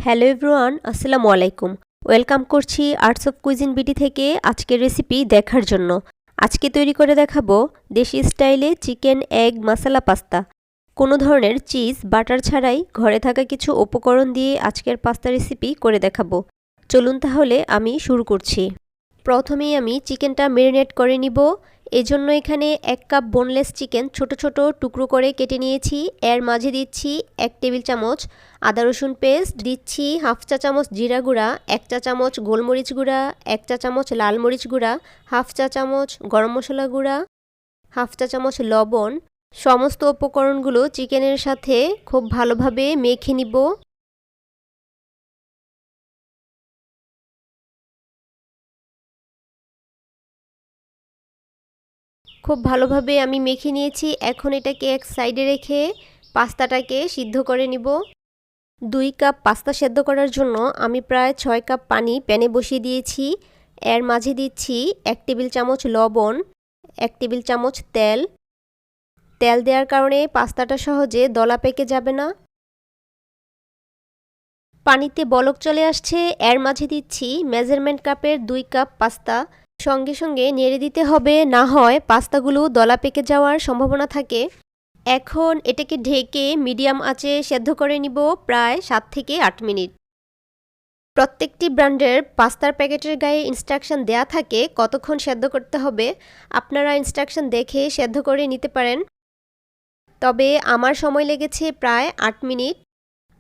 Hello everyone, আসসালামু আলাইকুম। Welcome করছি আর্টস অফ কুইজিন বিডি থেকে আজকের রেসিপি দেখার জন্য। আজকে তৈরি করে দেখাবো দেশি স্টাইলে চিকেন এগ মশলা পাস্তা। কোনো ধরনের চিজ বাটার ছাড়াই ঘরে থাকা কিছু উপকরণ দিয়ে আজকের পাস্তা রেসিপি করে দেখাবো। চলুন তাহলে আমি শুরু করছি। প্রথমেই আমি চিকেনটা ম্যারিনেট করে নিব। এজন্য এখানে 1 কাপ বোনলেস চিকেন ছোট ছোট টুকরো করে কেটে নিয়েছি। এর মাঝে দিচ্ছি 1 টেবিল চামচ আদা রসুন পেস্ট, দিচ্ছি হাফ চা চামচ জিরা গুঁড়া, 1 চা চামচ গোলমরিচ গুঁড়া, 1 চা চামচ লাল মরিচ গুঁড়া, হাফ চা চামচ গরম মশলা গুঁড়া, হাফ চা চামচ লবণ। সমস্ত উপকরণগুলো চিকেনের সাথে খুব ভালোভাবে মেখে নিব। খুব ভালোভাবে আমি মেখে নিয়েছি। এখন এটাকে এক সাইডে রেখে পাস্তাটাকে সিদ্ধ করে নিব। 2 কাপ পাস্তা সেদ্ধ করার জন্য আমি প্রায় 6 কাপ পানি প্যানে বসিয়ে দিয়েছি। এর মাঝে দিচ্ছি 1 টেবিল চামচ লবণ, 1 টেবিল চামচ তেল। তেল দেওয়ার কারণে পাস্তাটা সহজে দলা পেকে যাবে না। পানিতে বলক চলে আসছে। এর মাঝে দিচ্ছি মেজারমেন্ট কাপের 2 কাপ পাস্তা। সঙ্গে সঙ্গে নেড়ে দিতে হবে, না হয় পাস্তাগুলো দলা পেকে যাওয়ার সম্ভাবনা থাকে। এখন এটাকে ঢেকে মিডিয়াম আঁচে সেদ্ধ করে নিব প্রায় 7 থেকে 8 মিনিট। প্রত্যেকটি ব্র্যান্ডের পাস্তার প্যাকেটের গায়ে ইনস্ট্রাকশন দেয়া থাকে কতক্ষণ সেদ্ধ করতে হবে। আপনারা ইনস্ট্রাকশন দেখে সেদ্ধ করে নিতে পারেন। তবে আমার সময় লেগেছে প্রায় 8 মিনিট।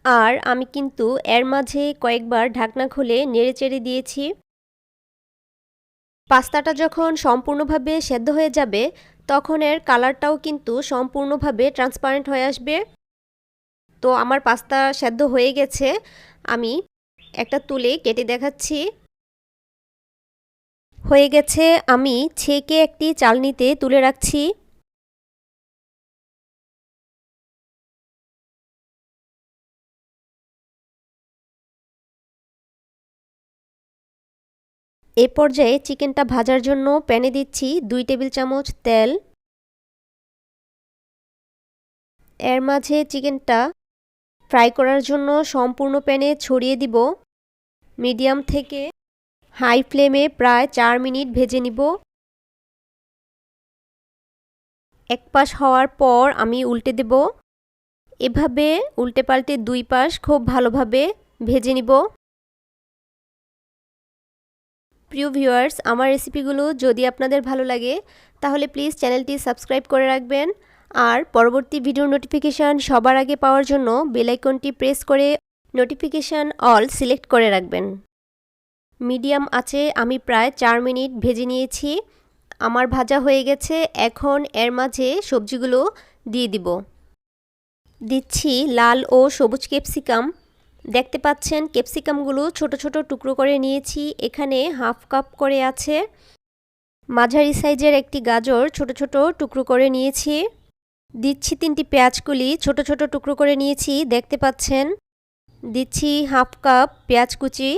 আর আমি কিন্তু এর মাঝে কয়েকবার ঢাকনা খুলে নেড়েচেড়ে দিয়েছি। পাস্তাটা যখন সম্পূর্ণভাবে সেদ্ধ হয়ে যাবে তখন এর কালারটাও কিন্তু সম্পূর্ণভাবে ট্রান্সপারেন্ট হয়ে আসবে। তো আমার পাস্তা সেদ্ধ হয়ে গেছে। আমি একটা তুলে কেটে দেখাচ্ছি। হয়ে গেছে। আমি ছেঁকে একটি চালনিতে তুলে রাখছি। এ পর্যায়ে চিকেনটা ভাজার জন্য প্যানে দিচ্ছি 2 টেবিল চামচ তেল। এর মাঝে চিকেনটা ফ্রাই করার জন্য সম্পূর্ণ প্যানে ছড়িয়ে দিব। মিডিয়াম থেকে হাই ফ্লেমে প্রায় 4 মিনিট ভেজে নিব। এক পাশ হওয়ার পর আমি উল্টে দেব। এভাবে উল্টে পাল্টে 2 পাশ খুব ভালোভাবে ভেজে নিব। প্রিয় ভিউয়ার্স, আমার রেসিপিগুলো যদি আপনাদের ভালো লাগে তাহলে প্লিজ চ্যানেলটি সাবস্ক্রাইব করে রাখবেন। আর পরবর্তী ভিডিওর নোটিফিকেশান সবার আগে পাওয়ার জন্য বেল আইকনটি প্রেস করে নোটিফিকেশান অল সিলেক্ট করে রাখবেন। মিডিয়াম আঁচে আমি প্রায় 4 মিনিট ভেজে নিয়েছি। আমার ভাজা হয়ে গেছে। এখন এর মাঝে সবজিগুলো দিয়ে দিব। দিচ্ছি লাল ও সবুজ ক্যাপসিকাম। দেখতে পাচ্ছেন ক্যাপসিকামগুলো ছোট ছোট টুকরো করে নিয়েছি। এখানে হাফ কাপ করে আছে। মাঝারি সাইজের একটি গাজর ছোট ছোট টুকরো করে নিয়েছি। দিচ্ছি 3টি পেঁয়াজ কুলি ছোট ছোট টুকরো করে নিয়েছি, দেখতে পাচ্ছেন। দিচ্ছি হাফ কাপ পেঁয়াজ কুচি।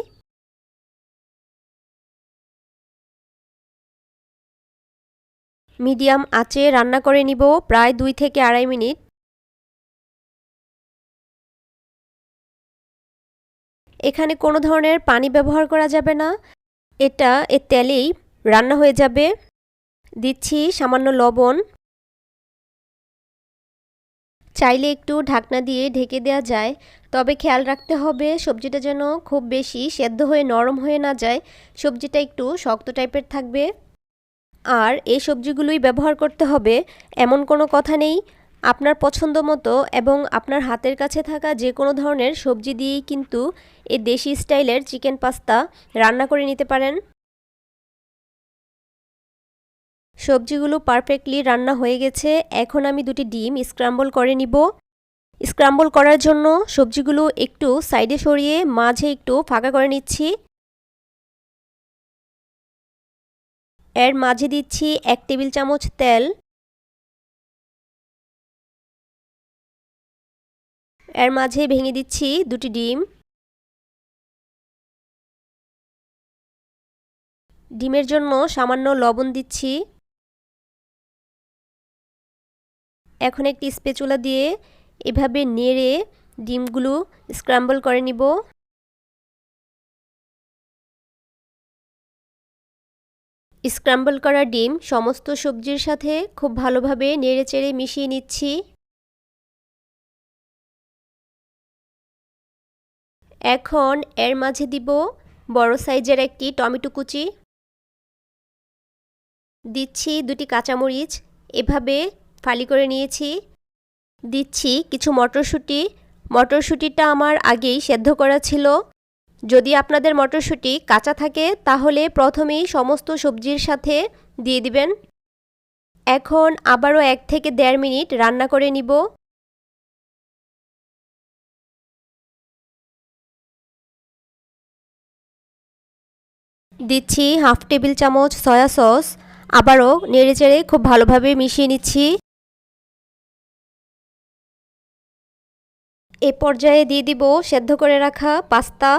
মিডিয়াম আঁচে রান্না করে নিব প্রায় 2 থেকে আড়াই মিনিট। এখানে কোনো ধরনের পানি ব্যবহার করা যাবে না, এটা এর তেলেই রান্না হয়ে যাবে। দিচ্ছি সামান্য লবণ। চাইলে একটু ঢাকনা দিয়ে ঢেকে দেওয়া যায়, তবে খেয়াল রাখতে হবে সবজিটা যেন খুব বেশি সেদ্ধ হয়ে নরম হয়ে না যায়। সবজিটা একটু শক্ত টাইপের থাকবে। আর এই সবজিগুলোই ব্যবহার করতে হবে এমন কোনো কথা নেই। আপনার পছন্দ মতো এবং আপনার হাতের কাছে থাকা যে কোনো ধরনের সবজি দিয়েই কিন্তু এই দেশি স্টাইলের চিকেন পাস্তা রান্না করে নিতে পারেন। সবজিগুলো পারফেক্টলি রান্না হয়ে গেছে। এখন আমি 2টি ডিম স্ক্র্যাম্বল করে নিব। স্ক্র্যাম্বল করার জন্য সবজিগুলো একটু সাইডে সরিয়ে মাঝে একটু ফাঁকা করে নিচ্ছি। এর মাঝে দিচ্ছি 1 টেবিল চামচ তেল। এর মাঝে ভেঙে দিচ্ছি 2টি ডিম। ডিমের জন্য সামান্য লবণ দিচ্ছি। এখন একটি স্প্যাচুলা দিয়ে এভাবে নেড়ে ডিমগুলো স্ক্র্যাম্বল করে নিব। স্ক্র্যাম্বল করা ডিম সমস্ত সবজির সাথে খুব ভালোভাবে নেড়েচেড়ে মিশিয়ে নিচ্ছি। এখন এর মাঝে দিব বড় সাইজের একটি টমেটো কুচি, দিচ্ছি 2টি কাঁচামরিচ এভাবে ফালি করে নিয়েছি, দিচ্ছি কিছু মটরশুঁটি। মটরশুঁটিটা আমার আগেই সেদ্ধ করা ছিল। যদি আপনাদের মটরশুঁটি কাঁচা থাকে তাহলে প্রথমেই সমস্ত সবজির সাথে দিয়ে দিবেন। এখন আবারও 1 থেকে 1.5 মিনিট রান্না করে নিব। দিচ্ছি হাফ টেবিল চামচ সয়া সস, আবারও নেড়েচেড়ে খুব ভালোভাবে মিশিয়ে নিচ্ছি। এ পর্যায়ে দিয়ে দিব সেদ্ধ করে রাখা পাস্তা।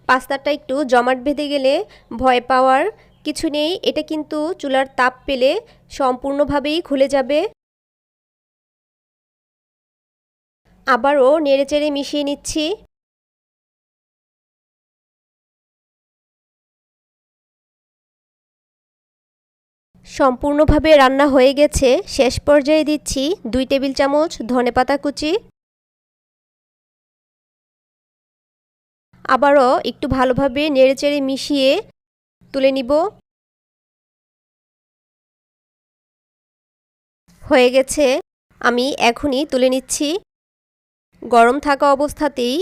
পাস্তাটা একটু জমাট বেঁধে গেলে ভয় পাওয়ার কিছু নেই, এটা কিন্তু চুলার তাপ পেলে সম্পূর্ণভাবেই খুলে যাবে। আবারও নেড়েচেড়ে মিশিয়ে নিচ্ছি। সম্পূর্ণভাবে রান্না হয়ে গেছে। শেষ পর্যায়ে দিচ্ছি 2 টেবিল চামচ ধনেপাতা কুচি। আবারও একটু ভালোভাবে নেড়েচেড়ে মিশিয়ে তুলে নিব। হয়ে গেছে, আমি এখনই তুলে নিচ্ছি। গরম থাকা অবস্থাতেই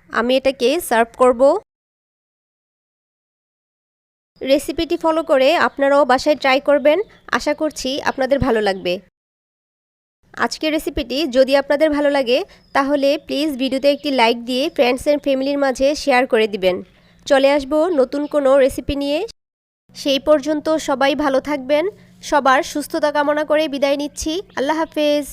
আমি এটাকে সার্ভ করব। রেসিপিটি ফলো করে আপনারাও বাসায় ট্রাই করবেন, আশা করছি আপনাদের ভালো লাগবে। আজকের রেসিপিটি যদি আপনাদের ভালো লাগে তাহলে প্লিজ ভিডিওতে একটি লাইক দিয়ে ফ্রেন্ডস অ্যান্ড ফ্যামিলির মাঝে শেয়ার করে দিবেন। চলে আসবো নতুন কোনো রেসিপি নিয়ে। সেই পর্যন্ত সবাই ভালো থাকবেন। সবার সুস্থতা কামনা করে বিদায় নিচ্ছি। আল্লাহ হাফেজ।